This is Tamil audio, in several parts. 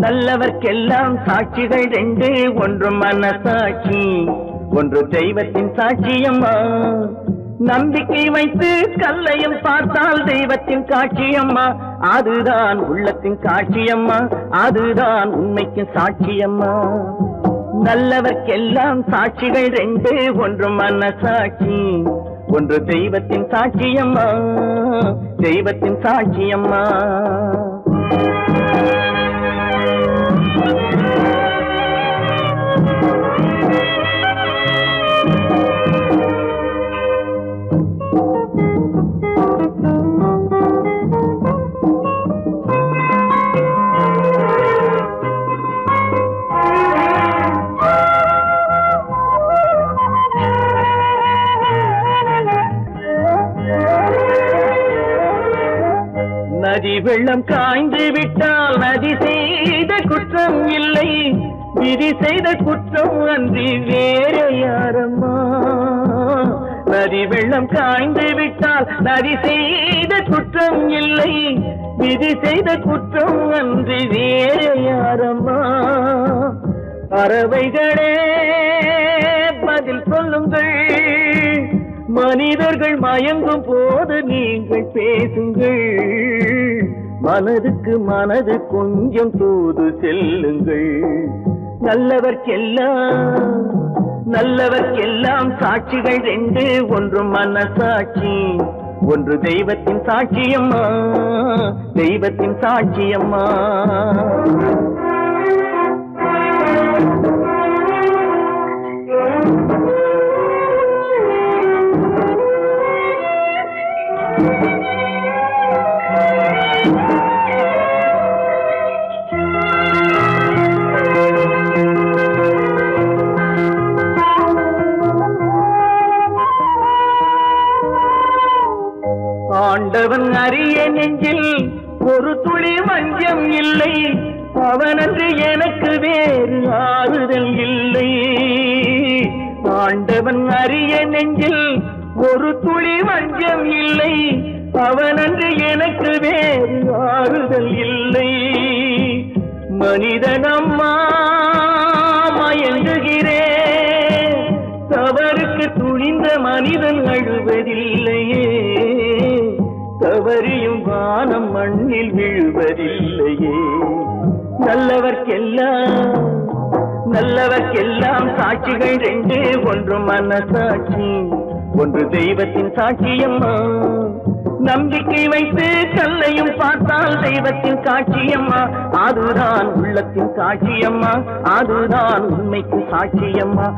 நல்லவர்க்கெல்லாம் சாட்சிகள் ரெண்டு, ஒன்று மனசாட்சி, ஒன்று தெய்வத்தின் சாட்சியம்மா. நம்பிக்கை வைத்து கல்லையும் பார்த்தால் தெய்வத்தின் காட்சியம்மா, அதுதான் உள்ளத்தின் காட்சியம்மா, அதுதான் உண்மைக்கு சாட்சியம்மா. நல்லவர்க்கெல்லாம் சாட்சிகள் ரெண்டு, ஒன்று மனசாட்சி, ஒன்று தெய்வத்தின் சாட்சியம்மா, தெய்வத்தின் சாட்சியம்மா. நதி வெள்ளம் காய்ந்து விட்டால் நதி செய்த குற்றம் இல்லை, விதி செய்த குற்றம் அன்றி வேறு யாரம்மா. நதி வெள்ளம் காய்ந்து விட்டால் நதி செய்த குற்றம் இல்லை, விதி செய்த குற்றம் அன்றி வேறு யாரம்மா. பறவைகளே பதில் சொல்லுங்கள், மனிதர்கள் மயங்கும் போது நீங்கள் பேசுங்கள், மனதுக்கு மனது கொஞ்சம் தூது செல்லுங்கள். நல்லவர்க்கெல்லாம் சாட்சிகள் ரெண்டு, ஒன்று மனசாட்சி, ஒன்று தெய்வத்தின் சாட்சியம்மா, தெய்வத்தின் சாட்சியம்மா. ஆண்டவன் அறிய நெஞ்சில் ஒரு துளி வஞ்சம் இல்லை, அவனன்று எனக்கு வேறு ஆறுதல் இல்லை. ஆண்டவன் அறிய நெஞ்சில் ஒரு துளி வஞ்சம் இல்லை, அவனன்று எனக்கு வேறு ஆறுதல் இல்லை. மனிதனம்மா மயங்குகிறேன், தவறுக்கு துணிந்த மனிதன் அழுவதில்லையே, தவறியும் வானம் மண்ணில் விழுவதில்லையே. நல்லவர்க்கெல்லாம் சாட்சிகள் ரெண்டு, ஒன்று மனசாட்சி, ஒன்று தெய்வத்தின் சாட்சியம்மா. நம்பிக்கை வைத்து கல்லையும் பார்த்தால் தெய்வத்தின் காட்சியம்மா, அதுதான் உள்ளத்தின் காட்சியம்மா, அதுதான் உண்மைக்கு சாட்சியம்மா.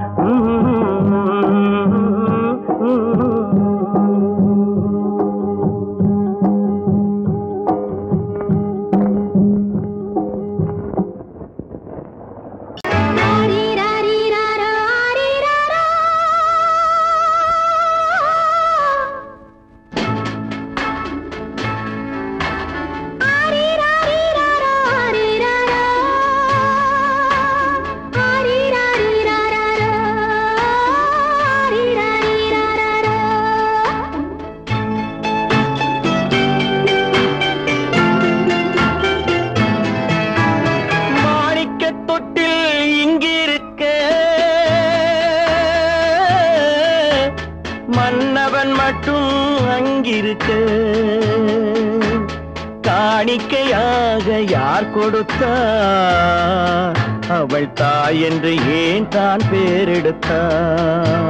காணிக்கையாக யார் கொடுத்தார், அவள் தாய் என்று ஏன் தான் பேரெடுத்தார்.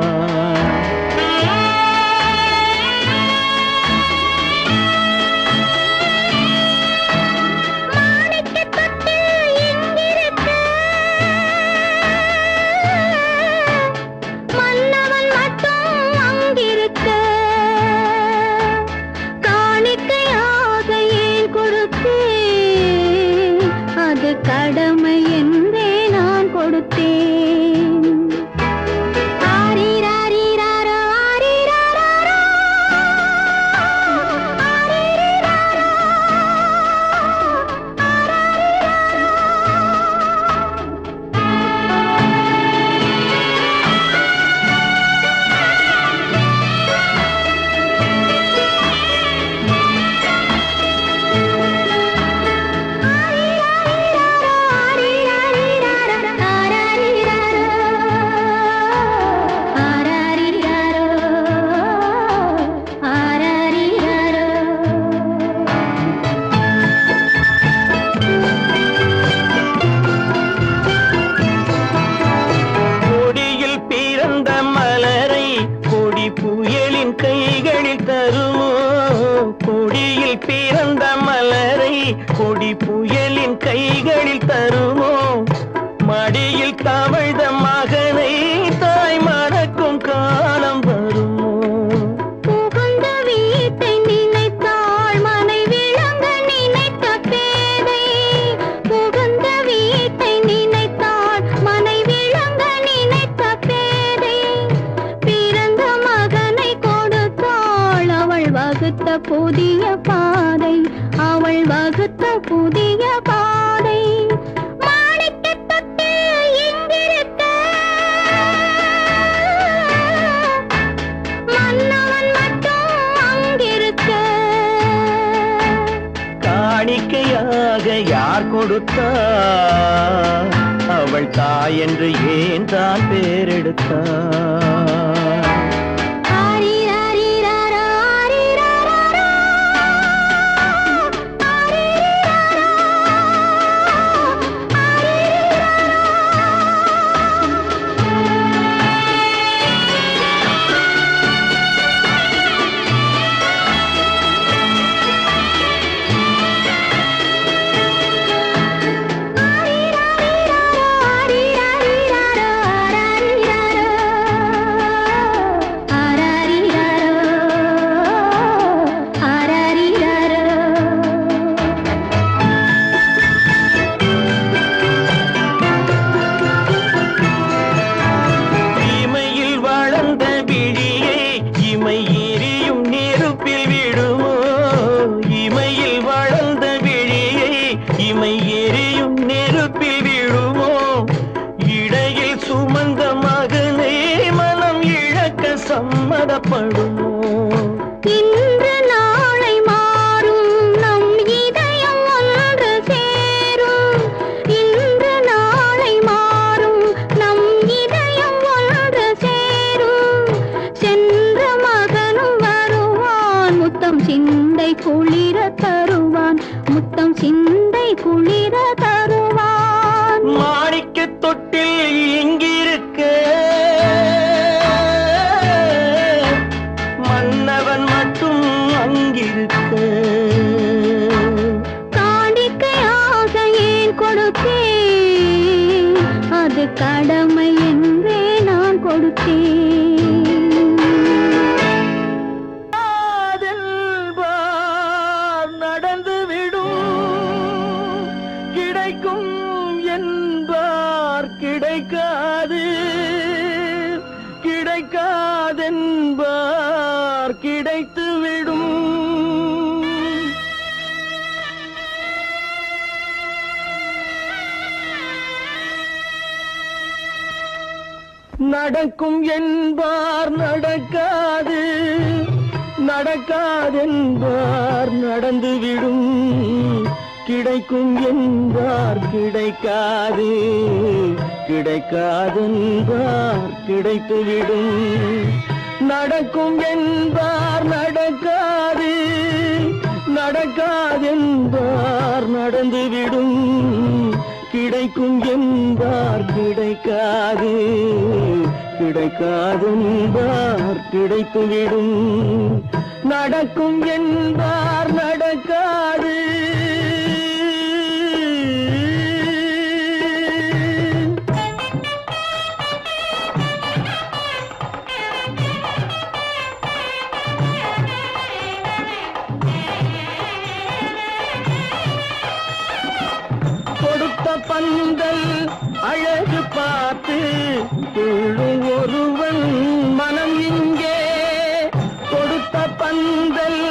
கடமை என்றே நான் கொடுத்தேன். தாயின் கைகளில் தருமோ மடியில் தவழ்ந்த மகனை தாய் மறக்கும் காலம் வருமோ புகுந்த வீட்டை நினைத்தாள் மனை விளங்க நினைத்த பேதை புகுந்த வீட்டை நினைத்தாள் மனை விளங்க நினைத்த பேதை பிறந்த மகனை கொடுத்தாள் அவள் வகுத்த புதிய பாதை அவள் வகுத்த புதிய பாதை மாணிக்கத் தொட்டில் இங்கிருக்க மன்னவன் மட்டும் அங்கிருக்க காணிக்கையாக யார் கொடுத்தார் அவள் தாய் என்று ஏன் தான் பேரெடுத்தார் ஆரிராரிராரா, ஆரிராராரா, ஆரிராரா, இமையில் வளர்ந்த விழியை இமை எரியும் நெருப்பில் விடுமோ இமையில் வளர்ந்த விழியை இமை எரியும் நெருப்பில் விடுமோ இடையில் சுமந்த மகனை மனம் இழக்க சம்மதப்படுமோ இன்று நாளை மாறும் நம் இதயம் ஒன்று சேரும் இன்று நாளை மாறும் நம் இதயம் ஒன்று சேரும் சென்ற மகனும் வருவான் முத்தம் சிந்தை குளிர தருவான் முத்தம் சிந்தை குளிர தருவான் மாணிக்கத் தொட்டில் இங்கிருக்க மன்னவன் மட்டும் அங்கிருக்க காணிக்கையாக ஏன் கொடுத்தேன் அது கடமை என்றே நான் கொடுத்தேன் காதென்பார் நடந்துவிடும் கிடைக்கும் என்பார் கிடைக்காது கிடைக்காதென்பார் கிடைத்துவிடும் நடக்கும் என்பார் நடக்காது நடக்காதென்பார் நடந்துவிடும் கிடைக்கும் என்பார் கிடைக்காது கிடைக்காதென்பார் கிடைத்துவிடும் நடக்கும் என்பார் நடக்காது நடக்காதென்பார் நடந்துவிடும் கிடைக்கும் என்பார் கிடைக்காது கிடைக்காதென்பார் கிடைத்துவிடும் நடக்கும் என்பார் நடக்காது கொடுத்த பந்தல் அழகு பார்த்து துள்ளும் ஒருவன் மனம் இங்கே கொடுத்த பந்தல்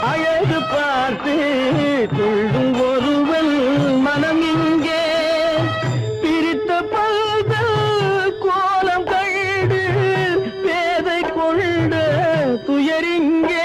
அழகு பார்த்து துள்ளும் ஒருவன் மனம் இங்கே பிரித்த பந்தல் கோலம் கண்டு பேதை கொண்ட துயரிங்கே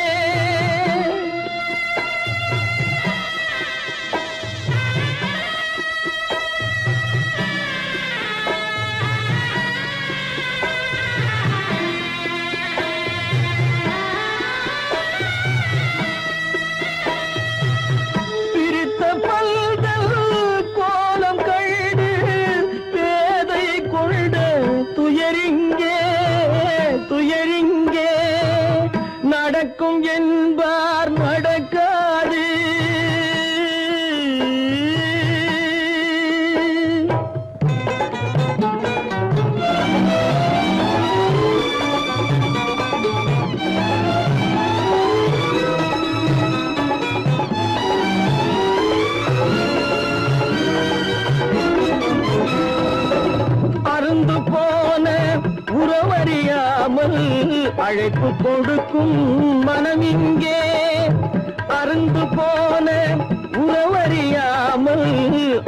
அறியாமல் அழைப்பு கொடுக்கும் மனம் இங்கே அருந்து போன உறவறியாமல்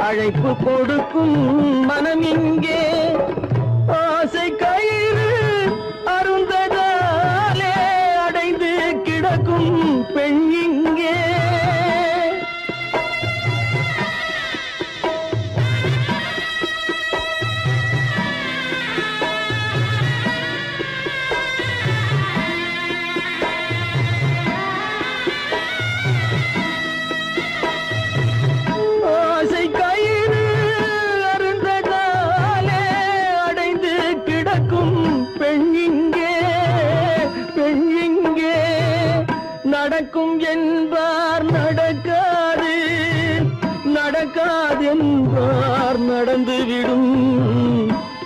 அழைப்பு கொடுக்கும் மனம் இங்கே ஆசை கயிறு அருந்ததாலே அடைந்து கிடக்கும் பெண் இங்கே நடக்கும் என்பார் நடக்காது நடக்காது என்பார் நடந்துவிடும்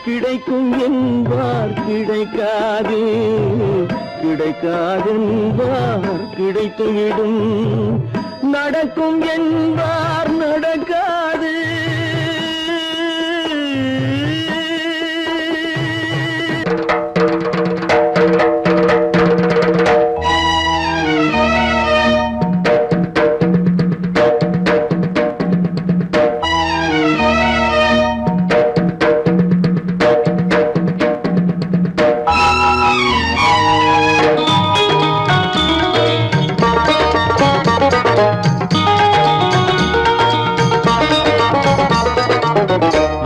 கிடைக்கும் என்பார் கிடைக்காது கிடைக்காது என்பார் கிடைத்துவிடும் நடக்கும் என்பார் நடக்காது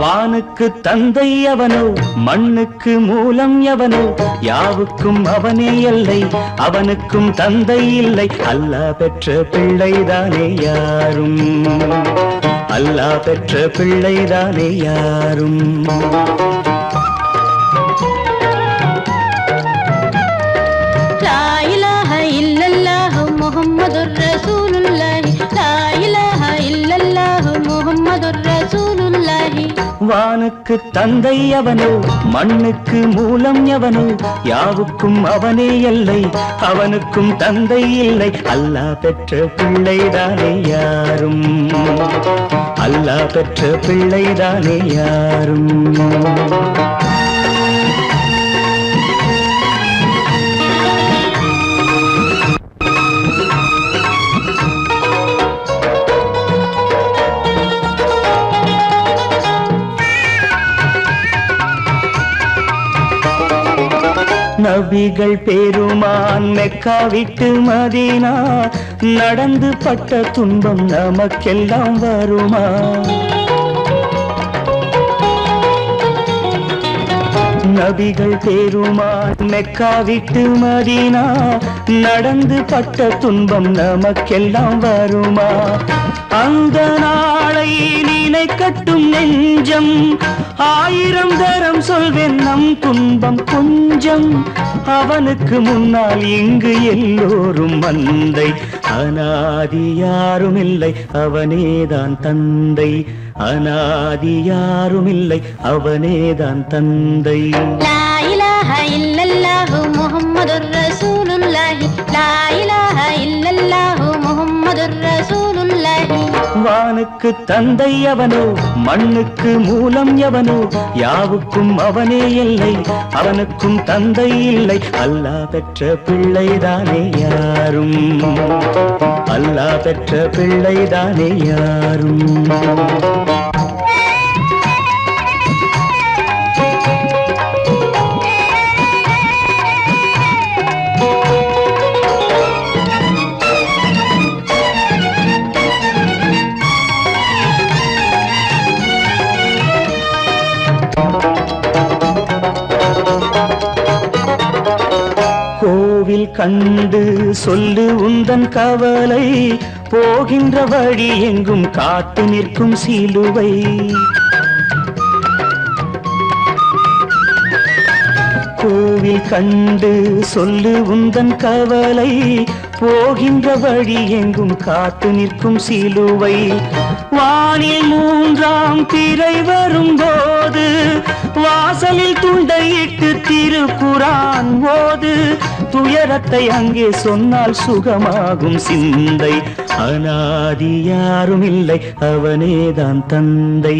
வானுக்கு தந்தை அவனோ மண்ணுக்கு மூலம் எவனோ யாவுக்கும் அவனே எல்லை அவனுக்கும் தந்தை இல்லை அல்லாஹ் பெற்ற பிள்ளைதானே யாரும் அல்லாஹ் பெற்ற பிள்ளைதானே யாரும் லா இலாஹ இல்லல்லாஹ் முஹம்மதுர் ரசூலுல்லாஹ் லா இலாஹ இல்லல்லாஹ் முஹம்மதுர் ரசூலுல்லாஹ் வானுக்கு தந்தை அவனோ மண்ணுக்கு மூலம் எவனோ யாவுக்கும் அவனே எல்லை அவனுக்கும் தந்தை இல்லை அல்லாஹ் பெற்ற பிள்ளைதானே யாரும் அல்லாஹ் பெற்ற பிள்ளைதானே யாரும் நபிகள் பெருமான் மெக்கா விட்டு மதீனா நடந்து பட்ட துன்பம் நமக்கெல்லாம் வருமா நபிகள் பெருமான் மெக்கா விட்டு மதீனா நடந்து பட்ட துன்பம் நமக்கெல்லாம் வருமா அந்த நாளை நினைக்கட்டும் நெஞ்சம் ஆயிரம் தரம் சொல்வேன் நம் துன்பம் கொஞ்சம் அவனுக்கு முன்னால் இங்கு எல்லோரும் மந்தை அநாதி யாரும் இல்லை அவனேதான் தந்தை அநாதி யாரும் இல்லை அவனேதான் தந்தை லா இலாஹ இல்லல்லாஹு முஹம்மதுர் ரசூலுல்லாஹ் லா இலாஹ இல்லல்லாஹு முஹம்மதுர் ரசூலுல்லாஹ் வானுக்கு தந்தை அவனோ மண்ணுக்கு மூலம் எவனோ யாவுக்கும் அவனே எல்லை அவனுக்கும் தந்தை இல்லை அல்லாஹ் பெற்ற பிள்ளைதானே யாரும் அல்லாஹ் பெற்ற பிள்ளைதானே யாரும் கோவில் கண்டு சொல்லு உந்தன் கவலை போகின்ற வழி எங்கும் காத்து நிற்கும் சிலுவை கோவில் கண்டு சொல்லு உந்தன் கவலை போகின்ற வழி எங்கும் காத்து நிற்கும் சிலுவை வானில் மூன்றாம் பிறை வரும்போது வாசலில் துண்டையிட்டு திருக்குரான் ஓது துயரத்தை அங்கே சொன்னால் சுகமாகும் சிந்தை அநாதி யாரும் இல்லை அவனேதான் தந்தை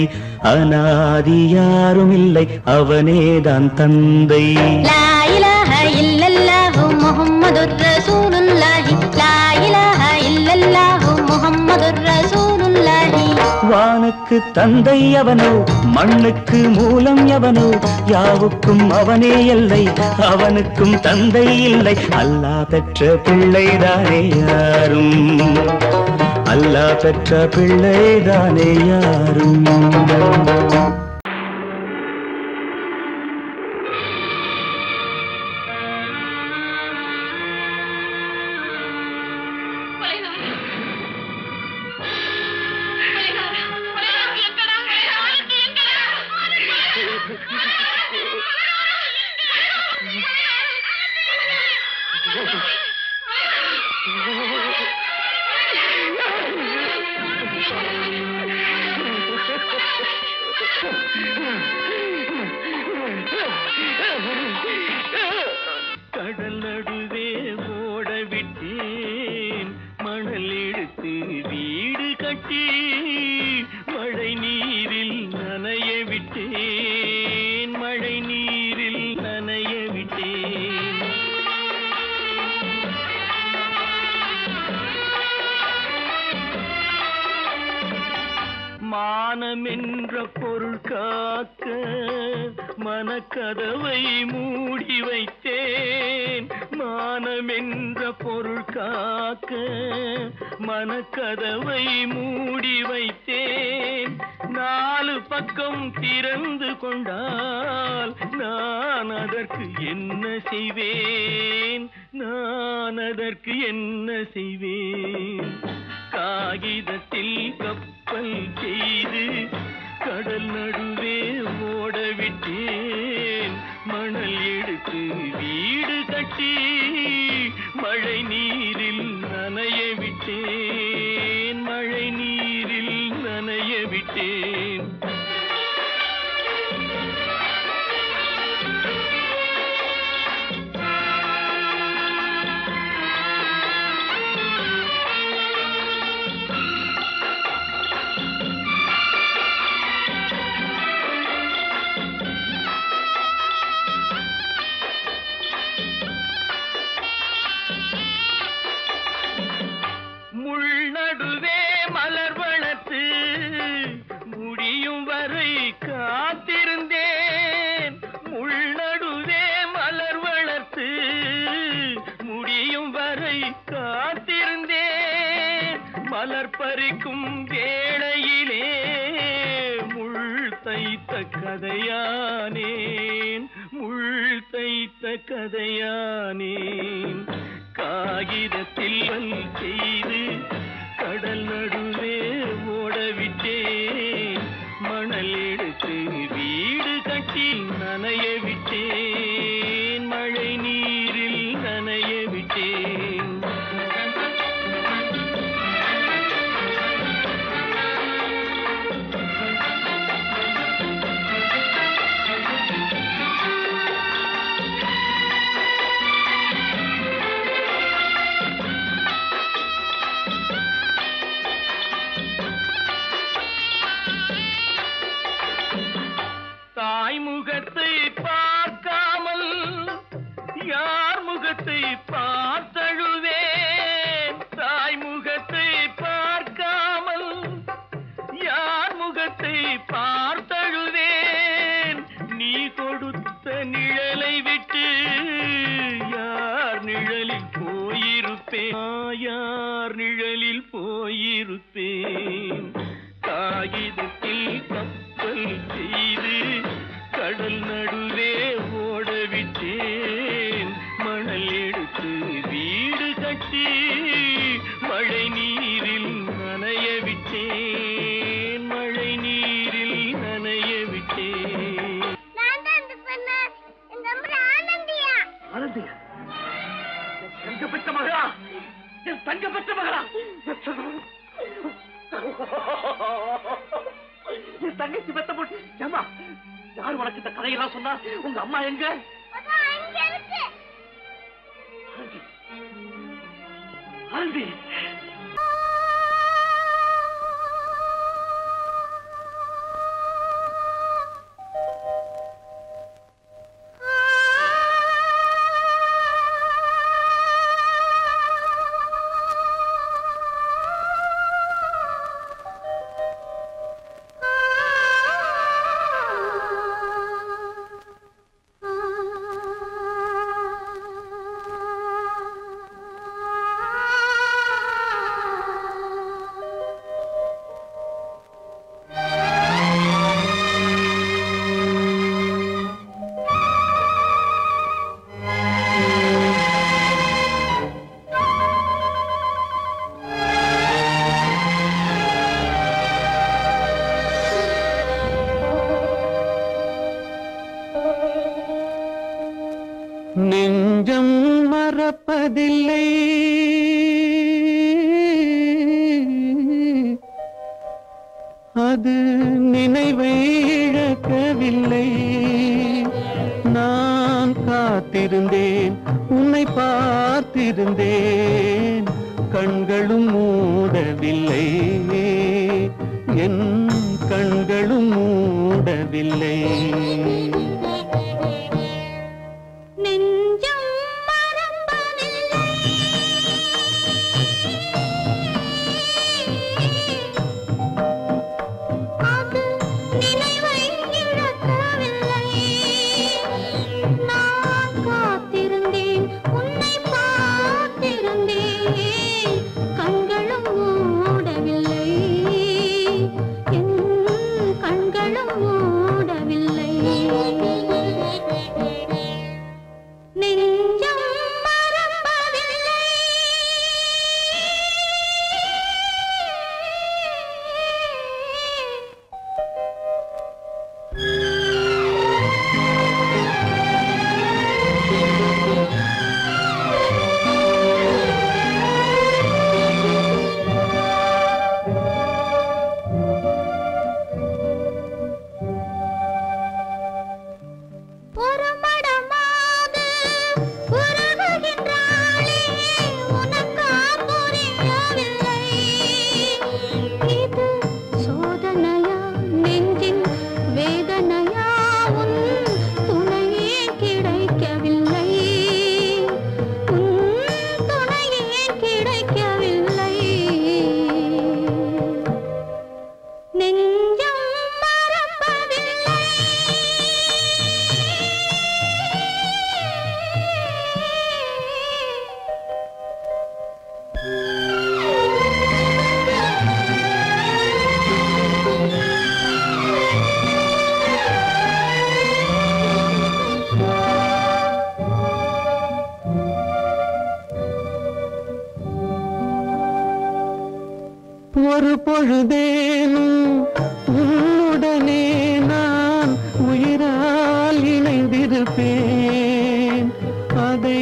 அநாதி யாரும் இல்லை அவனேதான் தந்தை லா இலாஹ முஹம்மதுர் ரசூலுல்லாஹி லா இலாஹா இல்லல்லாஹு முஹம்மதுர் ரசூலுல்லாஹி. வானுக்கு தந்தை அவனோ, மண்ணுக்கு மூலம் எவனோ, யாவுக்கும் அவனே எல்லை, அவனுக்கும் தந்தை இல்லை. அல்லாஹ் பெற்ற பிள்ளைதானே யாரும், அல்லாஹ் பெற்ற பிள்ளைதானே யாரும். கடல் நடுவே ஓட விட்டேன், மணல் எடுத்து வீடு கட்டி மழை நீரில் நனைய விட்டேன், மழை நீரில் நனைய விட்டேன். மானம் என்ற பொருள் காக்க மனக்கதவை மூடி வைத்தேன், மானம் என்ற பொருள் காக்க மனக்கதவை மூடி வைத்தேன். நாலு பக்கம் திறந்து கொண்டால் நான் அதற்கு என்ன செய்வேன், நான் அதற்கு என்ன செய்வேன். காகிதத்தில் கப்பல் செய்து கடல் நடுவே ஓட விட்டேன், மணல் எடுத்து வீடு கட்டி மழை நீரில் நனைய விட்டேன், மழை நீரில் நனைய விட்டேன். முள்நடுவே மலர் வளர்த்து முடியும் வரை காத்திருந்தேன், முள்நடுவே மலர் வளர்த்து முடியும் வரை காத்திருந்தேன். மலர் பறிக்கும் வேளையிலே முள் தைத்த கதையானேன், முள் தைத்த கதையானேன். காகிதத்தில் செய்து கடல் நடுவே ஓடவிட்டேன், மணல் எடுத்து வீடு கட்டி நனைய விட்டேன், மழை நீரில் நனைய விட்டேன். தாய்முகத்தை பார்க்காமல் யார் முகத்தை பார்த்தழுவேன், தாய்முகத்தை பார்க்காமல் யார் முகத்தை பார்த்தழுவேன். நீ கொடுத்த நிழலை விட்டு யார் நிழலில் போயிருப்பேன், யார் நிழலில் போயிருப்பேன். காகிதத்தில் கப்பல் செய்து கடல் நடுவே ஓடவிட்டேன், மணல் எடுத்து வீடு கட்டி மழை நீரில் நனைய விட்டேன், மழை நீரில் நனைய விட்டேன். ஆனந்தியா, தங்கப்பட்ட மகளா, என் தங்கப்பட்ட மகளா, என் தங்கச்சி பெத்த போட்டு ஏமா, யார் உனக்கு இந்த கதையெல்லாம் சொன்னா? உங்க அம்மா எங்க? ஆனந்தி, நினைவை இழக்கவில்லை. நான் காத்திருந்தேன், உன்னை பார்த்திருந்தேன், கண்களும் மூடவில்லை, என் கண்களும் மூடவில்லை. ஒரு பொழுதேனும் உன்னுடனே நான் உயிரால் இணைந்திருப்பேன். அதை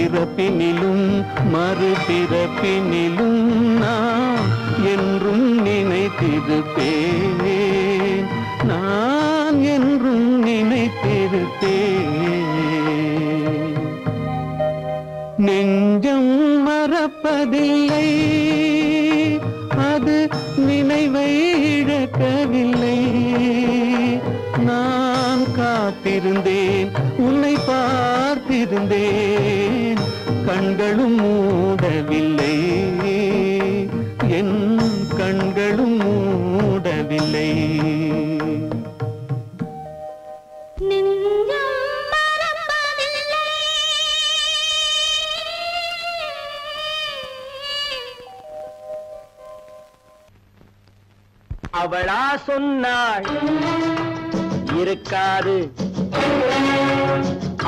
இறப்பினிலும் மறுபிறப்பினிலும் நான் என்றும் நினைத்திருப்பேன். நான் என்றும் நினைத்திருப்பேன். நெஞ்சம் மறப்பதில்லை, அது நினைவை இழக்கவில்லை. நான் காத்திருந்தேன், உன்னை பார்த்திருந்தேன், கண்களும் மூடவில்லை, என் கண்களும் மூடவில்லை. அவளா சொன்னாள் இருக்காது,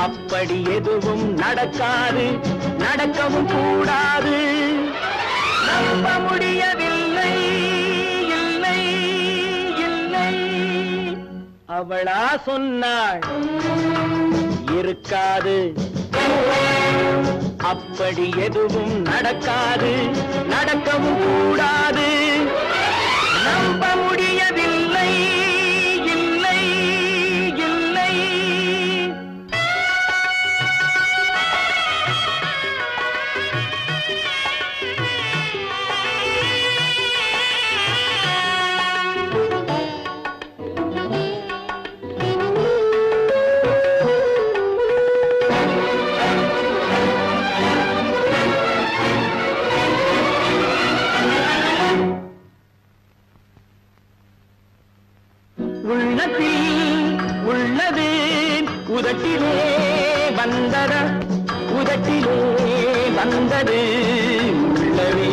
அப்படி எதுவும் நடக்காது, நடக்கவும் கூடாது. நம்ப முடியவில்லை, இல்லை இல்லை. அவளா சொன்னாள் இருக்காது, அப்படி எதுவும் நடக்காது, நடக்கவும் கூடாது. நம்ப முடியவில்லை, இல்லை இல்லை. உள்ளத்தில் உள்ளது உதட்டிலே வந்ததா, உதட்டிலே வந்தது உள்ளவே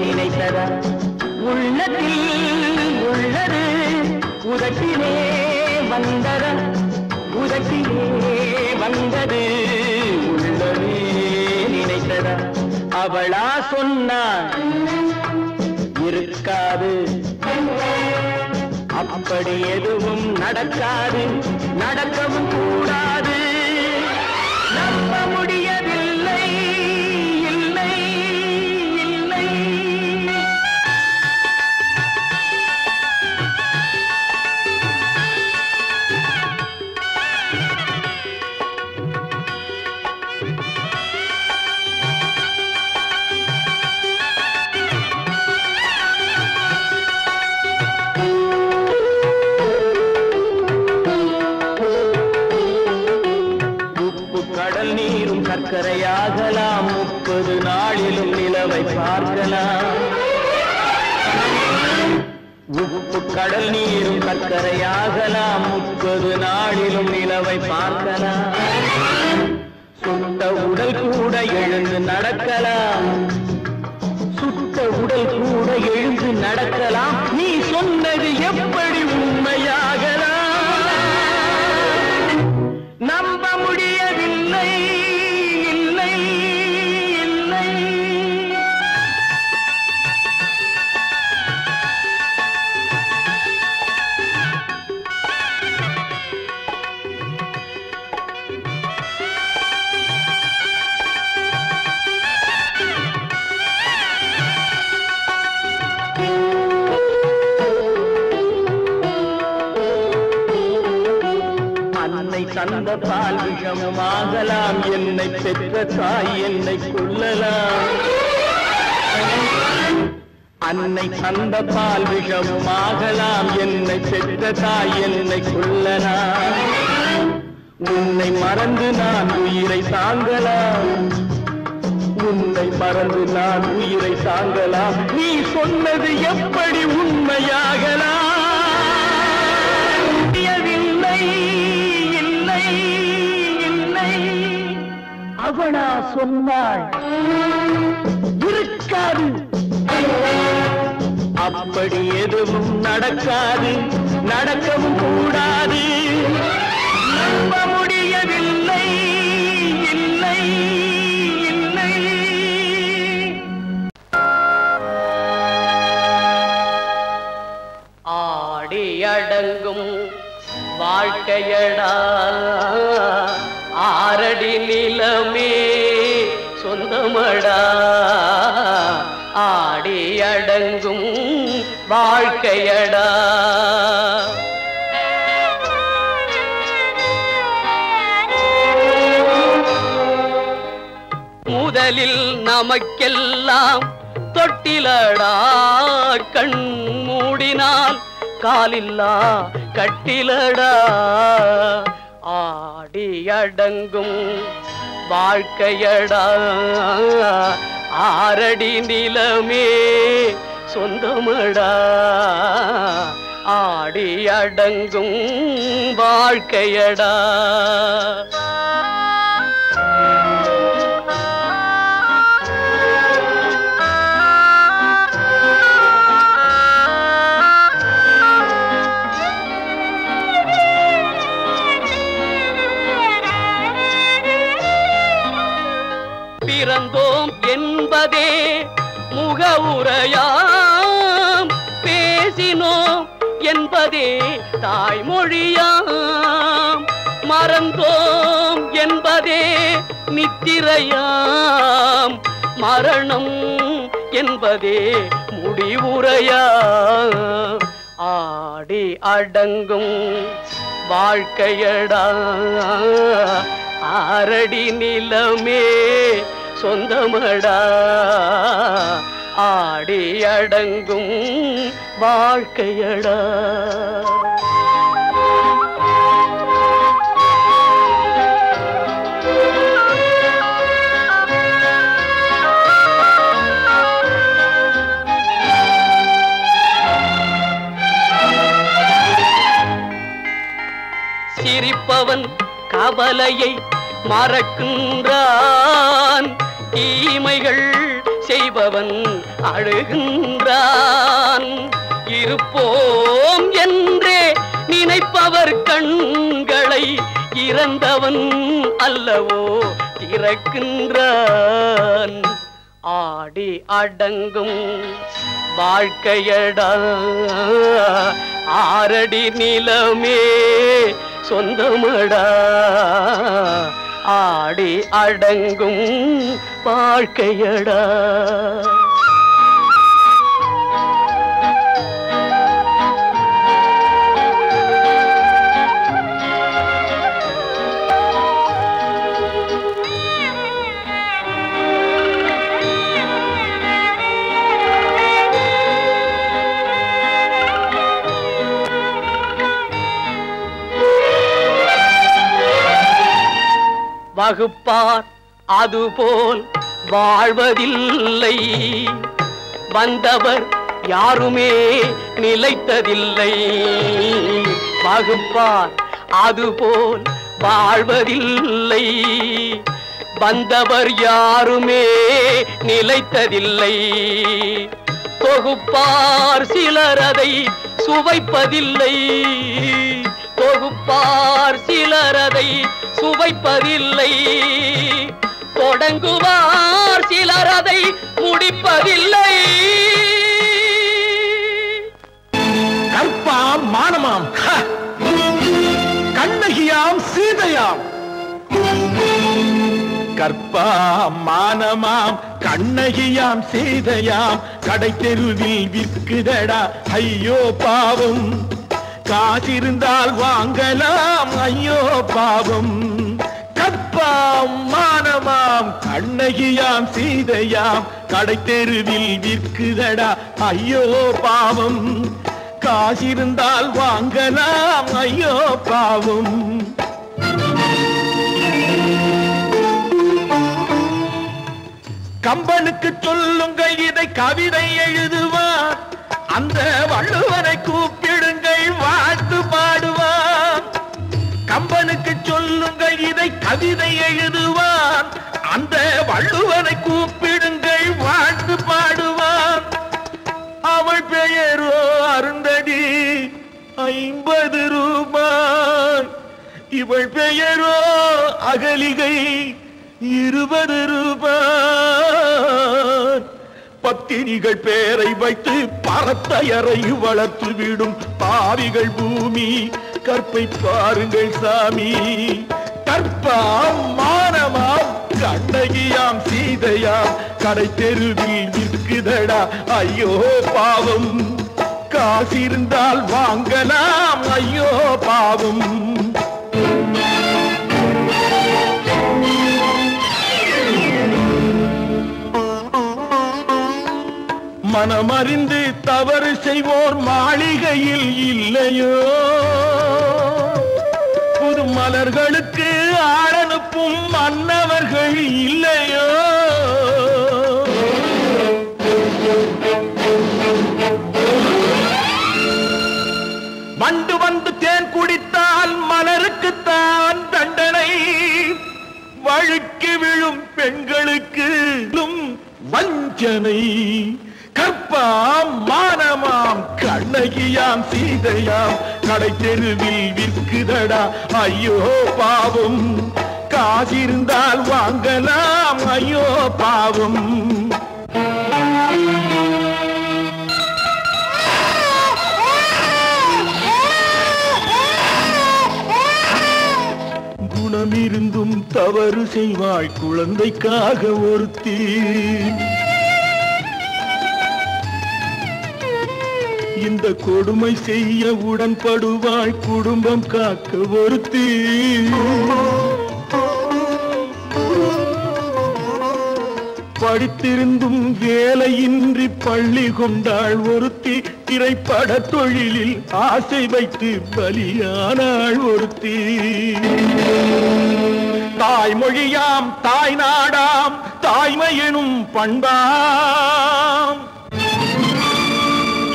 நினைத்ததா. உள்ளத்தில் உள்ளது உதட்டிலே வந்ததா, உதட்டிலே வந்தது உள்ளவே நினைத்ததா. அவளா சொன்னாள் இருக்காது, அப்படி எதுவும் நடக்காது, நடக்கவும் கூடாது. நம்ப முடியவில்லை, இல்லை இல்லை. 30 நாளிலும் நிலவை பார்க்கலாம். உப்பு கடல் நீரும் சர்க்கரையாகலாம். 30 நாளிலும் நிலவை பார்க்கலாம். சுட்ட உடல் கூட எழுந்து நடக்கலாம். சுட்ட உடல் கூட எழுந்து நடக்கலாம். நீ சொன்னது எப்படி உண்மையாகலாம்? நம்ப முடியவில்லை. இல்லை இல்லை தந்த பால் விஷமாகலாம். என்னை பெற்ற தாய் என்னை கொல்லலாம். அன்னை தந்த பால் விஷமாகலாம். என்னை பெற்ற தாய் என்னை கொல்லலாம். உன்னை மறந்து நான் உயிரை தாங்கலாம். உன்னை மறந்து நான் உயிரை தாங்கலாம். நீ சொன்னது எப்படி உண்மையாகலாம்? அவனா சொன்னாள் இருக்காது. அப்படி எதுவும் நடக்காது, நடக்கவும் கூடாது. நம்ப முடியவில்லை. இல்லை இல்லை ஆடி அடங்கும் வாழ்க்கையடா ஆரடி நிலமே சொந்தமடா. ஆடி அடங்கும் வாழ்க்கையடா. முதலில் நமக்கெல்லாம் தொட்டிலடா. கண் மூடினால் காலில்லா கட்டிலடா. ஆடி அடங்கும் வாழ்க்கையடா ஆரடி நிலமே சொந்தமடா. ஆடி அடங்கும் வாழ்க்கையடா. பிறந்தோம் என்பதே முகவுரையாம். பேசினோம் என்பதே தாய்மொழியாம். மறந்தோம் என்பதே நித்திரையாம். மரணம் என்பதே முடிவுரையாம். ஆடி அடங்கும் வாழ்க்கையடா ஆரடி நிலமே சொந்தமடா. ஆடி அடங்கும் வாழ்க்கையடா. சிரிப்பவன் கவலையை மறக்கின்றான். தீமைகள் செய்பவன் அழுகின்றான். இருப்போம் என்றே நினைப்பவர் கண்களை இறந்தவன் அல்லவோ திறக்கின்றான். ஆடி அடங்கும் வாழ்க்கையடா ஆரடி நிலமே சொந்தமடா. ஆடி அடங்கும் வாழ்க்கையடா. வகுப்பார் அதுபோல் வாழ்வதில்லை. வந்தவர் யாருமே நிலைத்ததில்லை. வகுப்பார் அதுபோல் வாழ்வதில்லை. வந்தவர் யாருமே நிலைத்ததில்லை. தொகுப்பார் சிலர் அதை சுவைப்பதில்லை. தொகுப்பார் சிலர் அதை சுவைப்பதில்லை. தொடங்குவார் சிலர் அதை முடிப்பதில்லை. கற்பாம் மானமாம் கண்ணகியாம் சீதையாம். கற்பாம் மானமாம் கண்ணகியாம் சீதையாம் கடை தெருவில் விற்குதடா ஐயோ பாவம். காசிருந்தால் வாங்கலாம் ஐயோ பாவம். கற்பாம் மானமாம் கண்ணகியாம் சீதையாம் கடை தெருவில் விற்குதடா ஐயோ பாவம். காசிருந்தால் வாங்கலாம் ஐயோ பாவம். கம்பனுக்கு சொல்லுங்கள் இதை கவிதை எழுதுவார். அந்த வள்ளுவனை கூப்பிடுங்கள் வாழ்த்து பாடுவார். கம்பனுக்கு சொல்லுங்கள் இதை கவிதை எழுதுவார். அந்த வள்ளுவனை கூப்பிடுங்கள் வாழ்த்து பாடுவார். அவள் பெயரோ அருந்ததி 50 ரூபாய். இவள் பெயரோ அகலிகை 20 ரூபாய். பத்தினிகள் பேரை வைத்து பரத்தையறை வளர்த்து விடும் பாவிகள் பூமி. கற்பை பாருங்கள் சாமி. கற்பாம் மானமாம் கண்ணகியாம் சீதையாம் கடை தெருவில் விற்குதடா ஐயோ பாவம். காசிருந்தால் வாங்கலாம் ஐயோ பாவம். மனமறிந்து தவறு செய்வோர் மாளிகையில் இல்லையோ. புது மலர்களுக்கு ஆளனுப்பும் மன்னவர்கள் இல்லையோ. வண்டு வந்து தேன் குடித்தால் மலருக்குத்தான் தண்டனை. வழுக்கி விழும் பெண்களுக்கு வஞ்சனை. கற்பாம் மானமாம் கண்ணகியாம் சீதையாம் கடை தெருவில் விற்குதடா ஐயோ பாவம். காசிருந்தால் வாங்கலாம் ஐயோ பாவம். குணமிருந்தும் தவறு செய்வாய் குழந்தைக்காக ஒருத்தி. இந்த கொடுமை செய்ய உடன்படுவாய் குடும்பம் காக்க ஒருத்தி. படித்திருந்தும் வேலையின்றி பள்ளி கொண்டாள் ஒருத்தி. திரைப்பட தொழிலில் ஆசை வைத்து பலியானாள் ஒருத்தி. தாய்மொழியாம் தாய் நாடாம் தாய்மை எனும் பண்பாம்.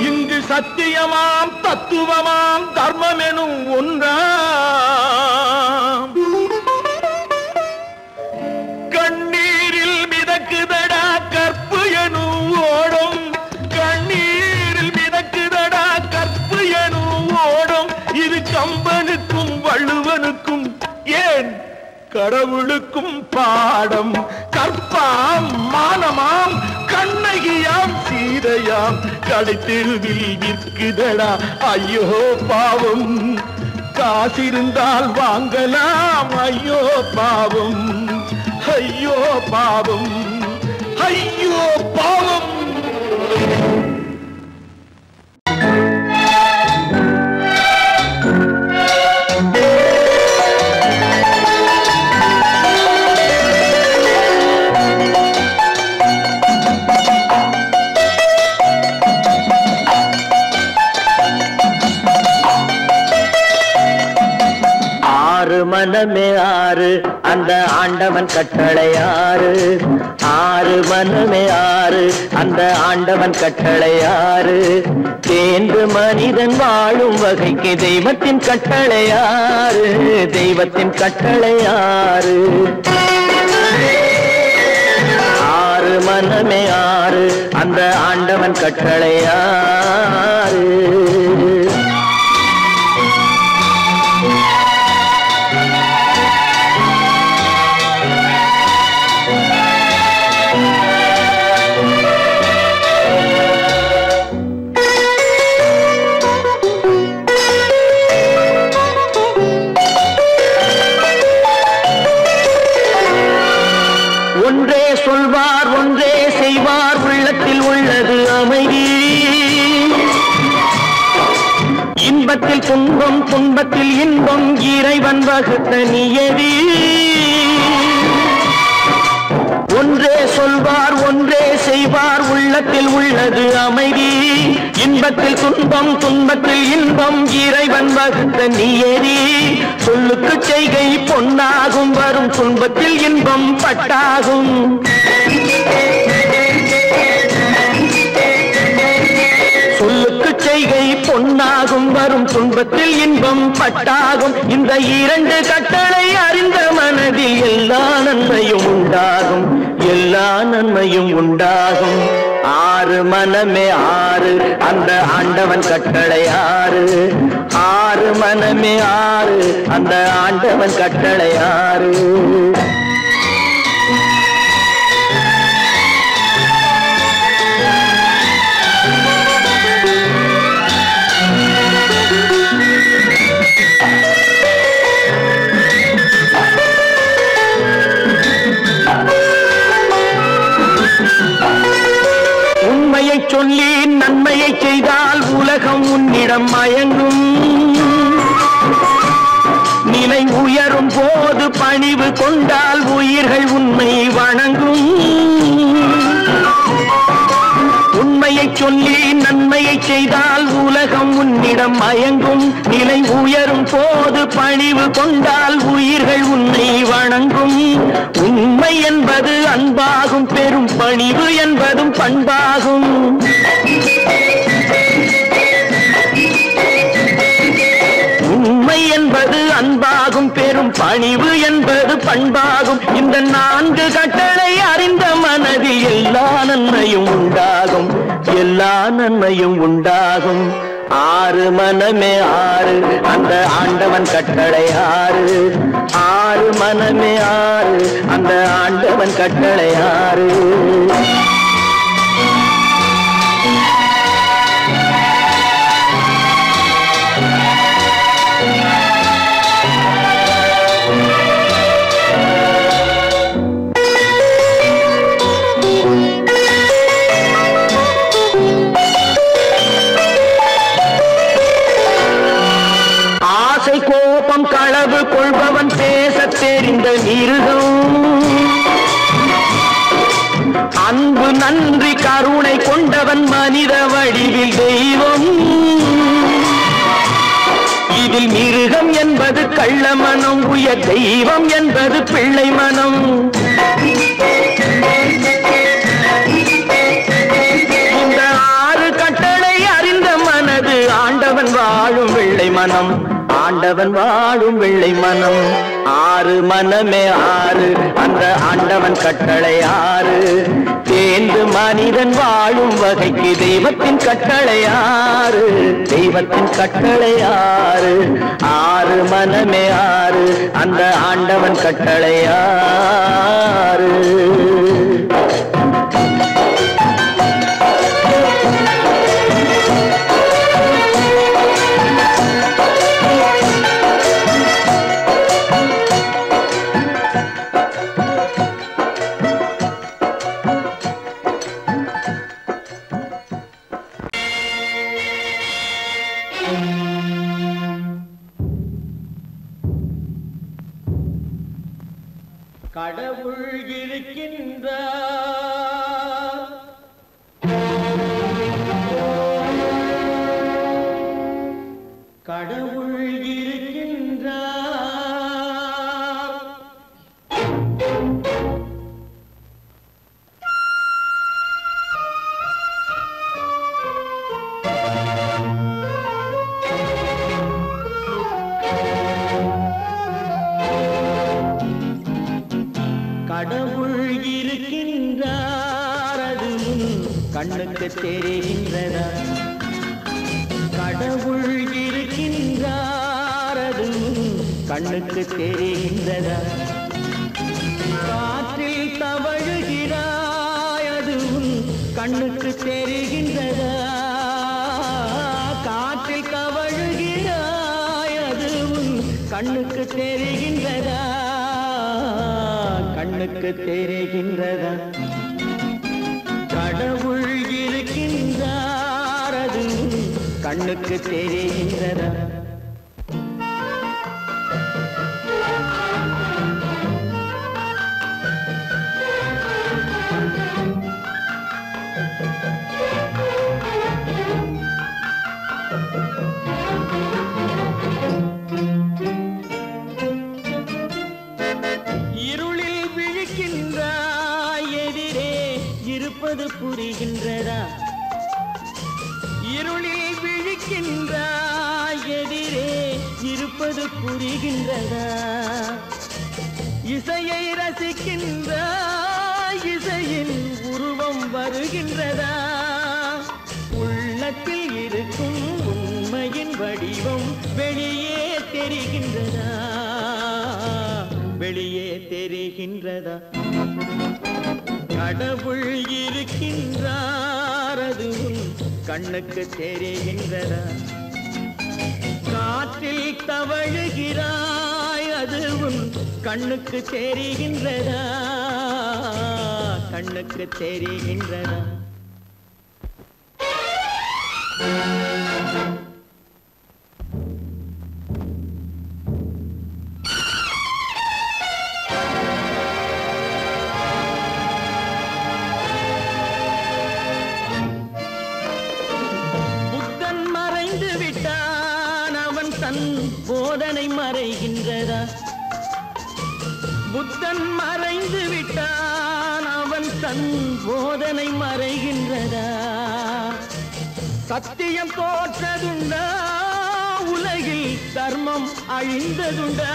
இங்கு சத்தியமாம் தத்துவமாம் தர்மம் எனும் ஒன்றாம். கண்ணீரில் மிதக்குதடா கற்பு எனும் ஓடும். கண்ணீரில் மிதக்குதடா கற்பு எனும் ஓடும். இது கம்பனுக்கும் வள்ளுவனுக்கும் ஏன் கடவுளுக்கும் பாடம். கற்பாம் மானமாம் கண்ணகியாம் சீதையாம் கடை தெருவில் விற்குதடா ஐயோ பாவம். காசிருந்தால் வாங்கலாம் ஐயோ பாவம். ஐயோ பாவம். ஐயோ பாவம். ஆறு மனமே ஆறு அந்த ஆண்டவன் கட்டளை ஆறு. ஆறு மனமே ஆறு அந்த ஆண்டவன் கட்டளை ஆறு. தேர்ந்து மனிதன் வாழும் வகைக்கு தெய்வத்தின் கட்டளை ஆறு. தெய்வத்தின் கட்டளை ஆறு. ஆறு மனமே ஆறு அந்த ஆண்டவன் கட்டளை ஆறு. ஒன்றே சொல்வார் ஒன்றே செய்வார் உள்ளத்தில் உள்ளது அமைதி. இன்பத்தில் துன்பம் துன்பத்தில் இன்பம் இறைவன் வகுத்த நியதி. ஒன்றே சொல்வார் ஒன்றே செய்வார் உள்ளத்தில் உள்ளது அமைதி. இன்பத்தில் துன்பம் துன்பத்தில் இன்பம் இறைவன் வகுத்த நியதி. சொல்லுக்கு செய்கை பொன்னாகும் வரும் துன்பத்தில் இன்பம் பட்டாகும். சொல்லுக்கு செய்கை பொன்னாகும் வரும் துன்பத்தில் இன்பம் பட்டாகும். இந்த இரண்டு கட்டளை அறிந்த மனதில் எல்லா நன்மையும் உண்டாகும். எல்லா நன்மையும் உண்டாகும். ஆறு மனமே ஆறு அந்த ஆண்டவன் கட்டளை ஆறு. ஆறு மனமே ஆறு அந்த ஆண்டவன் கட்டளை ஆறு. உண்மையை சொல்லி நன்மையை செய்தால் உலகம் உன்னிடம் மயங்கும். நிலை உயரும் போது பணிவு கொண்டால் உயிர்கள் உன்னை வணங்கும். உண்மையை சொல்லி நன்மையை செய்தால் உலகம் உன்னிடம் மயங்கும். நிலை உயரும் போது பணிவு கொண்டால் உயிர்கள் உன்னை வணங்கும். உண்மை என்பது அன்பாகும் பெரும் பணிவு என்பதும் பண்பாகும். உண்மை என்பது அன்பாகும் பெரும் பணிவு என்பது பண்பாகும். இந்த நான்கு கட்டளை அறிந்த மனதில் எல்லா நன்மையும் உண்டாகும். எல்லா நன்மையும் உண்டாகும். ஆறு மனமே ஆறு அந்த ஆண்டவன் கட்டளை ஆறு. ஆறு மனமே ஆறு அந்த ஆண்டவன் கட்டளை ஆறு. கோபம் களவு கொள்பவன் பேச தெரிந்த மிருகம். அன்பு நன்றி கருணை கொண்டவன் மனித வடிவில் தெய்வம். இதில் மிருகம் என்பது கள்ள மனம். உயர் தெய்வம் என்பது பிள்ளை மனம். இந்த ஆறு கட்டளை அறிந்த மனது ஆண்டவன் வாழும் வெள்ளை மனம். ஆண்டவன் வாழும் வெள்ளை மனம். ஆறு மனமே ஆறு அந்த ஆண்டவன் கட்டளை ஆறு. தேர்ந்து மனிதன் வாழும் வகைக்கு தெய்வத்தின் கட்டளை ஆறு. தெய்வத்தின் கட்டளை ஆறு. ஆறு மனமே ஆறு அந்த ஆண்டவன் கட்டளை ஆறு. கடவுள் இருக்கின்றார். கடவுள் இருக்கின்றார். கண்ணுக்கு தெரிகின்றதா? கடவுள் இருக்கின்றார் அதுவும் கண்ணுக்கு தெரிகின்றதா? காற்றில் தவழுகிறாய் அதுவும் கண்ணுக்கு தெரிகின்றதா? காற்றில் தவழுகிறாய் அதுவும் கண்ணுக்கு தெரிகின்றதா? கண்ணுக்கு தெரிகின்றதா? கடவுள் இருக்கின்றார் அதுவும் கண்ணுக்கு தெரிகின்றதா? இருளில் விழிக்கின்றாய் எதிரே இருப்பது புரிகின்றதா? இருளில் விழிக்கின்றாய் எதிரே இருப்பது புரிகின்றதா? இசையை ரசிக்கின்றாய் இசையின் உருவம் வருகின்றதா? உள்ளத்தில் இருக்கும் உண்மையின் வடிவம் வெளியே தெரிகின்றதா? வெளியே தெரிகின்றதா? கடவுள் இருக்கின்றார் அதுவும் கண்ணுக்கு தெரிகின்றதா? காற்றில் தவழுகிறாய் அதுவும் கண்ணுக்கு தெரிகின்றதா? கண்ணுக்கு தெரிகின்றதா? போதனை மறைகின்றதா? புத்தன் மறைந்து விட்டான் அவன் தன் போதனை மறைகின்றதா? சத்தியம் தோற்றதுண்டா? உலகில் தர்மம் அழிந்ததுண்டா?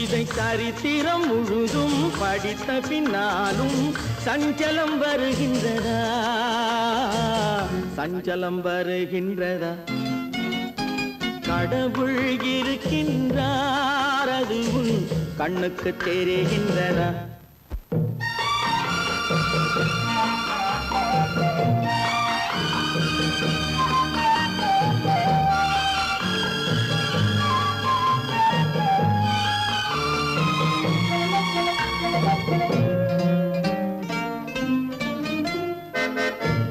இதை சரித்திரம் முழுதும் படித்த பின்னாலும் சஞ்சலம் வருகின்றதா? சஞ்சலம் வருகின்றதா? கடவுள் இருக்கின்றார் அதுவும் கண்ணுக்கு தெரிகின்றதா?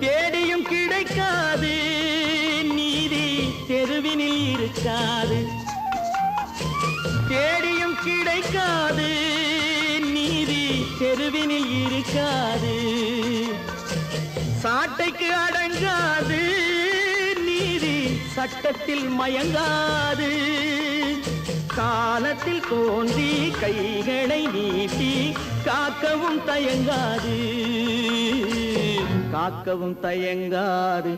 தேடியும் கிடைக்காது நீதி தெருவினில் இருக்காது. தேடியும் கிடைக்காது நீதி தெருவினில் இருக்காது. சாட்டைக்கு அடங்காது நீதி சட்டத்தில் மயங்காது. காலத்தில் தோன்றி கைகளை நீட்டி காக்கவும் தயங்காது. காக்கவும் தயங்காது.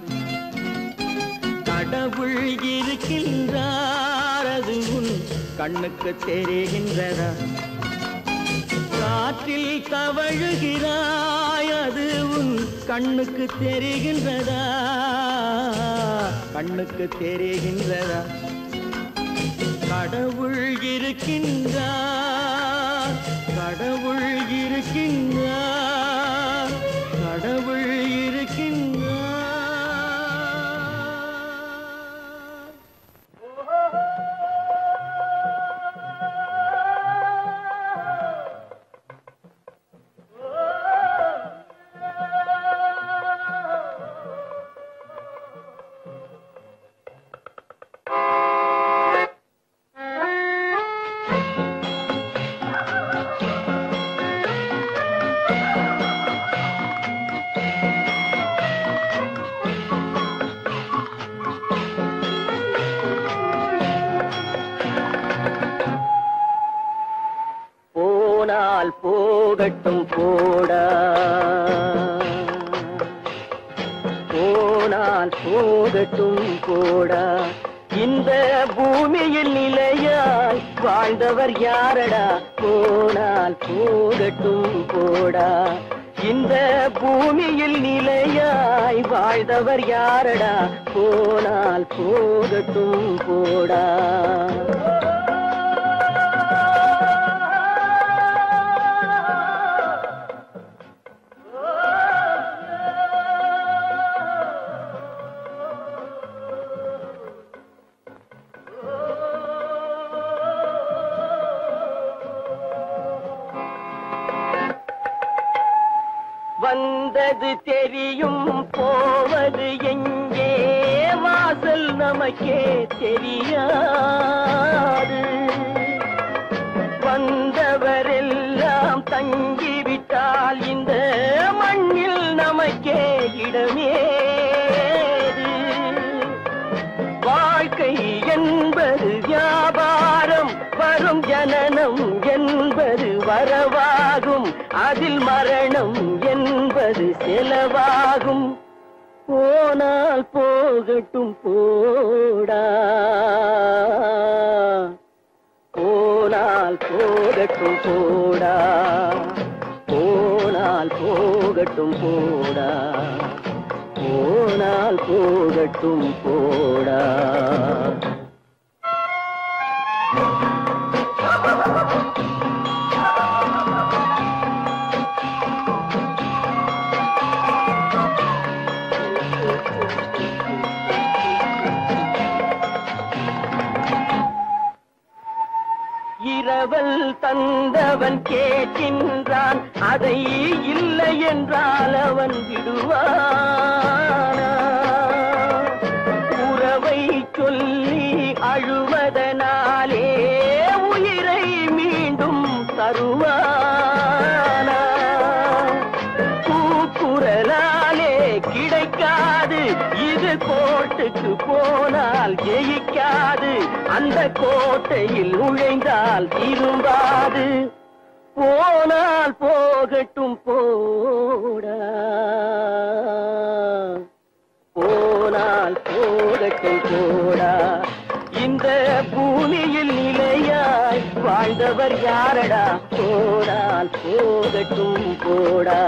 கடவுள் இருக்கின்றார் அதுவும் கண்ணுக்கு தெரிகின்றதா? காற்றில் தவழுகிறாய் அதுவும் கண்ணுக்கு தெரிகின்றதா? கண்ணுக்கு தெரிகின்றதா? கடவுள் இருக்கின்றார். கடவுள் இருக்கின்றார். கடவுள் இருக்கின்றார். போகட்டும் போடா, போனால் போகட்டும் போடா. இந்த பூமியில் நிலையாய் வாழ்ந்தவர் யாரடா? போனால் போகட்டும் போடா. இந்த பூமியில் நிலையாய் வாழ்ந்தவர் யாரடா? போனால் போகட்டும் போடா. வந்தது தெரியும், போவது எங்கே? வாசல் நமக்கே தெரியாது. வந்தவரெல்லாம் தங்கிவிட்டால் இந்த மண்ணில் நமக்கே இடமேது. வாழ்க்கை என்பது வியாபாரம், வரும் ஜனனம் என்பது வரவாகும், அதில் மரணம் என்பது செலவாகும். போனால் போகட்டும் போடா, போனால் போகட்டும் போடா, போனால் போகட்டும் போடா, போனால் போகட்டும் போடா. இரவல் தந்தவன் கேட்கின்றான், அதை இல்லை என்றால் அவன் விடுவானா? உறவை சொல்லி அழுவதனாலே உயிரை மீண்டும் தருவானா? கூக்குரலாலே கிடைக்காது, இது கோட்டுக்கு போனால் ஜெயிக்காது, அந்த கோட்டையில் நுழைந்தால் திரும்பாது. போனால் போகட்டும் போடா, போனால் போகட்டும் போடா. இந்த பூமியில் நிலையாய் வாழ்ந்தவர் யாரடா? போனால் போகட்டும் போடா.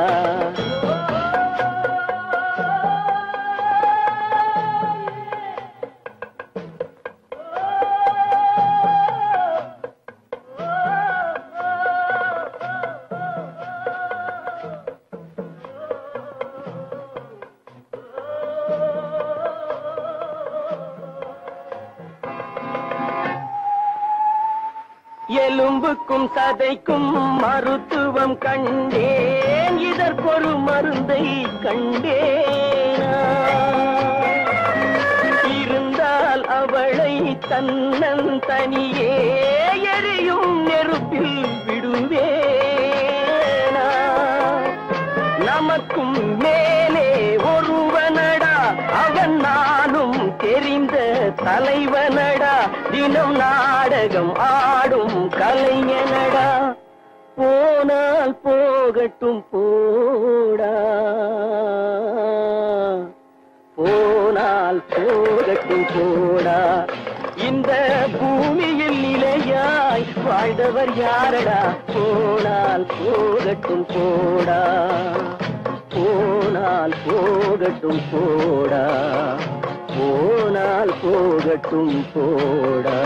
எலும்புக்கும் சதைக்கும் மருத்துவம் கண்டேன், இதற்கொரு மருந்தை கண்டேனா? இருந்தால் அவளை தன்னந்தனியே எரியும் நெருப்பில் விடுவேனா? நமக்கும் மேலே ஒருவனடா, அவன் நானும் தெரிந்த தலைவனடா, தினம் நாடகம் ஆடும் கலைஞனடா. போனால் போகட்டும் போடா, போனால் போகட்டும் போடா. இந்த பூமியில் நிலையாய் வாழ்ந்தவர் யாரடா? போனால் போகட்டும் போடா, போனால் போகட்டும் போடா, போனால் போகட்டும் போடா.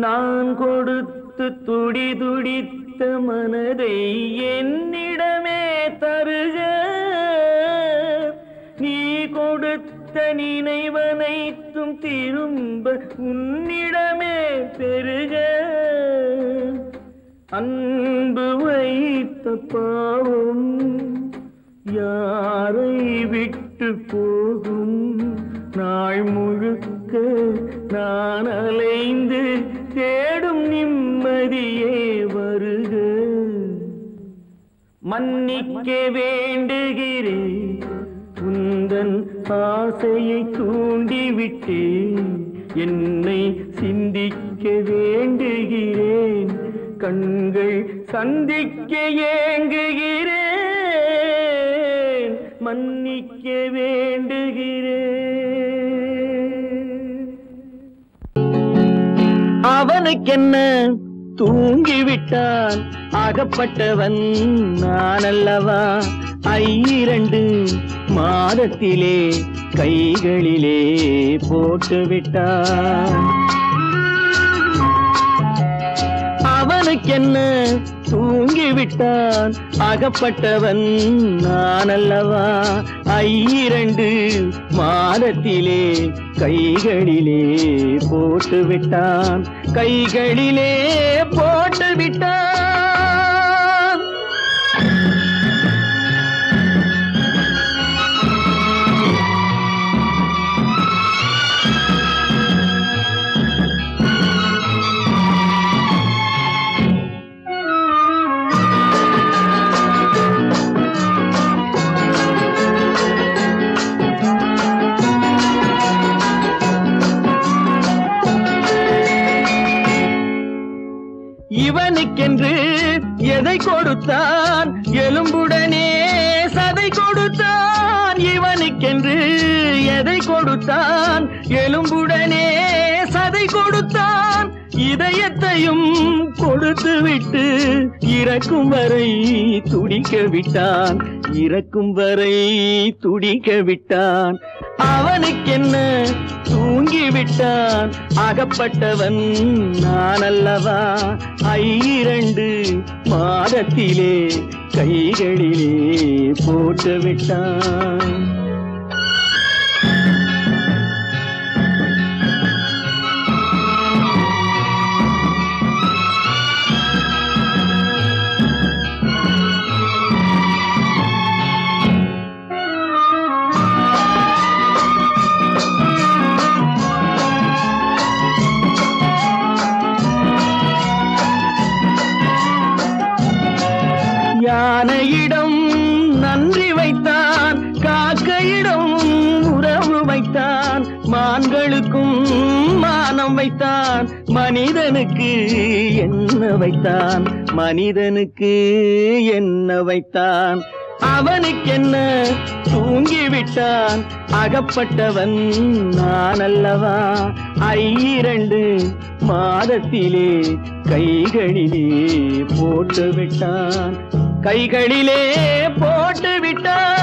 நான் கொடுத்து துடி துடித்த மனதை என்னிடமே தருக, வைத்த நினைவனைத்தும் திரும்ப உன்னிடமே பெருக அன்பு வைத்த பாவம் யாரை விட்டு போகும் நாள் முழுக்க நான் அலைந்து தேடும் நிம்மதியே வருக மன்னிக்க வேண்டுகிறேன் உந்தன் ஆசையை தூண்டிவிட்டேன் என்னை சிந்திக்க வேண்டுகிறேன் கண்கள் சந்திக்க ஏங்குகிறேன் மன்னிக்க வேண்டுகிறேன் அவனுக்கென்ன தூங்கிவிட்டான் அகப்பட்டவன் நான் அல்லவா 2 மாதத்திலே கைகளிலே போட்டுவிட்டான் அவனுக்கென்ன தூங்கிவிட்டான் அகப்பட்டவன் நான் அல்லவா 2 மாதத்திலே கைகளிலே போட்டுவிட்டான் கைகளிலே போட்டுவிட்டான் இவனுக்கென்று எதை கொடுத்தான் எலும்புடனே சதை கொடுத்தான் இவனுக்கென்று எதை கொடுத்தான் எலும்புடனே சதை கொடுத்தான் இதயத்தையும் கொடுத்து விட்டு இறக்கும் வரை துடிக்க விட்டான் இறக்கும் வரை துடிக்க விட்டான் அவனுக்கென்ன தூங்கிவிட்டான் அகப்பட்டவன் நான் அல்லவா 2 மாதத்திலே கைகளிலே போட்டுவிட்டான் யானையிடம் நன்றி வைத்தான் காக்கையிடம் உறவு வைத்தான் மான்களுக்கும் மானம் வைத்தான் மனிதனுக்கு என்ன வைத்தான் மனிதனுக்கு என்ன வைத்தான் அவனுக்கென்ன தூங்கிவிட்டான் அகப்பட்டவன் நான் அல்லவா 2 மாதத்திலே கைகளிலே போட்டுவிட்டான் கைகளிலே போட்டுவிட்டான்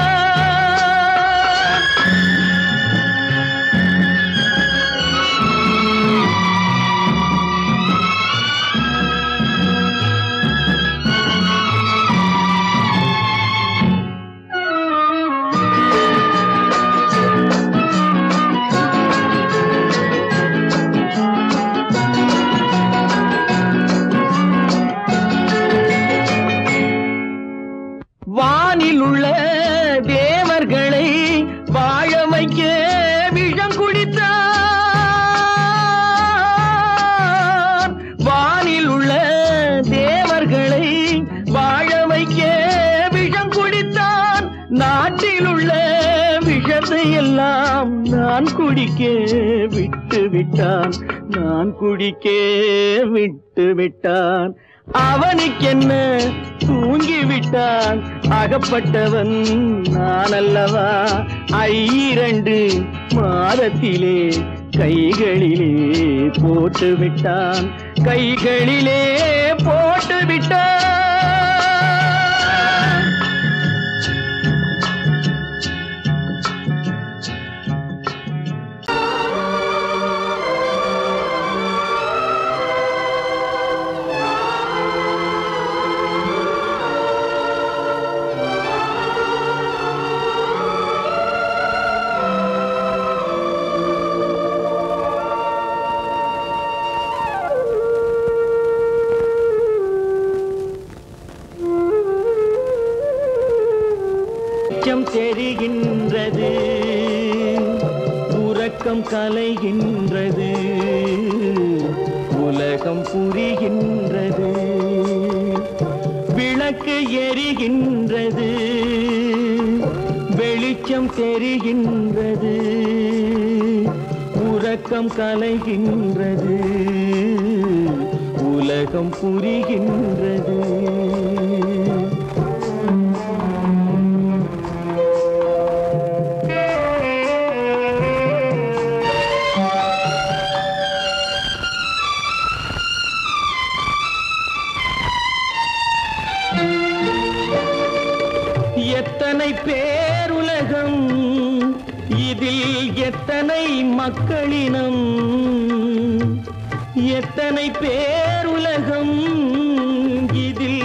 வானில் உள்ள தேவர்களை வாழ வைக்க விஷம் குடித்தான் வானில் உள்ள தேவர்களை வாழ வைக்க விஷம் குடித்தான் நாட்டில் உள்ள விஷத்தை எல்லாம் நான் குடிக்க விட்டு விட்டான் நான் குடிக்க விட்டு விட்டான் அவனுக்கென்ன தூங்கிவிட்டான் அகப்பட்டவன் நான் அல்லவா 2 மாதத்திலே கைகளிலே போட்டுவிட்டான் கைகளிலே போட்டுவிட்டான் வெளிச்சம் தெரிகின்றது உறக்கம் கலைகின்றது உலகம் புரிகின்றது விளக்கு எரிகின்றது வெளிச்சம் தெரிகின்றது உறக்கம் கலைகின்றது உலகம் புரிகின்றது எத்தனை பேருலகம் இதில் எத்தனை மக்களினம் எத்தனை பேருலகம் இதில்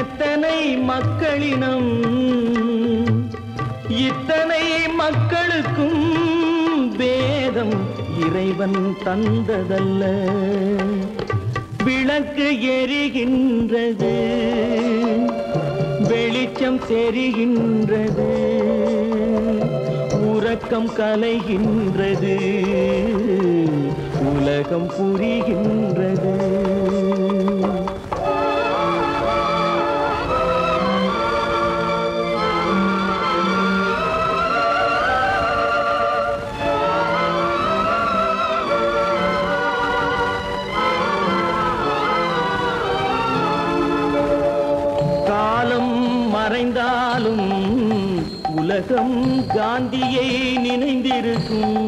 எத்தனை மக்களினம் இத்தனை மக்களுக்கும் வேதம் இறைவன் தந்ததல்ல விளக்கு எரிகின்றது வெளிச்சம் தெரிகின்றது உறக்கம் கலைகின்றது உலகம் புரிகின்றது காலம் மறைந்தாலும் உலகம் காந்தியை நினைந்திருக்கும்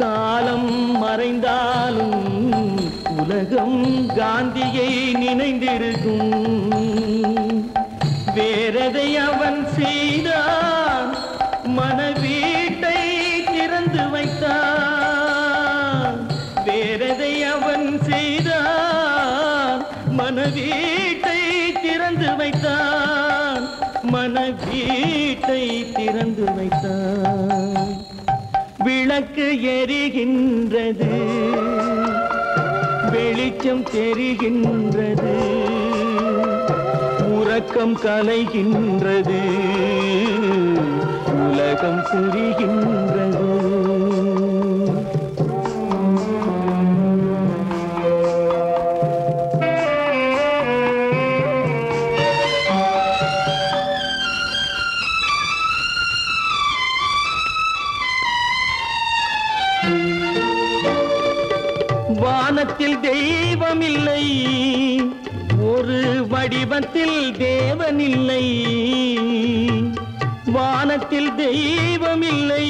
காலம் மறைந்தாலும் உலகம் காந்தியை நினைந்திருக்கும் வேறதை அவன் செய்தான் மனவீட்டை திறந்து வைத்தான் வேறதை அவன் செய்தான் மனவீட்டை திறந்து வைத்தான் மனவீட்டை திறந்து வைத்தான் விளக்கு எரிகின்றது வெளிச்சம் தெரிகின்றது உறக்கம் கலைகின்றது உலகம் புரிகின்றது வானத்தில் தெய்வம் இல்லை ஒரு வடிவத்தில் தேவன் இல்லை வானத்தில் தெய்வம் இல்லை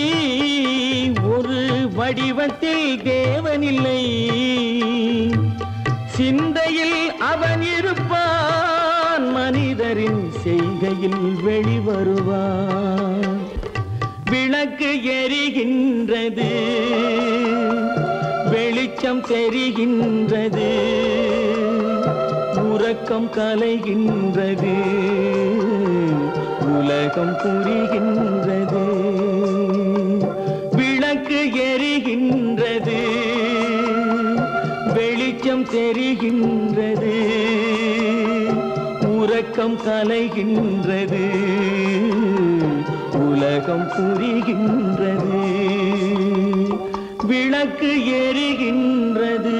ஒரு வடிவத்தில் தேவன் இல்லை சிந்தையில் அவன் இருப்பான் மனிதரின் செய்கையில் வெளிவருவான் விளக்கு எரிகின்றது வெளிச்சம் தெரிகின்றது உறக்கம் கலைகின்றது உலகம் புரிகின்றது விளக்கு எரிகின்றது வெளிச்சம் தெரிகின்றது உறக்கம் கலைகின்றது உலகம் புரிகின்றது விளக்கு எரிகின்றது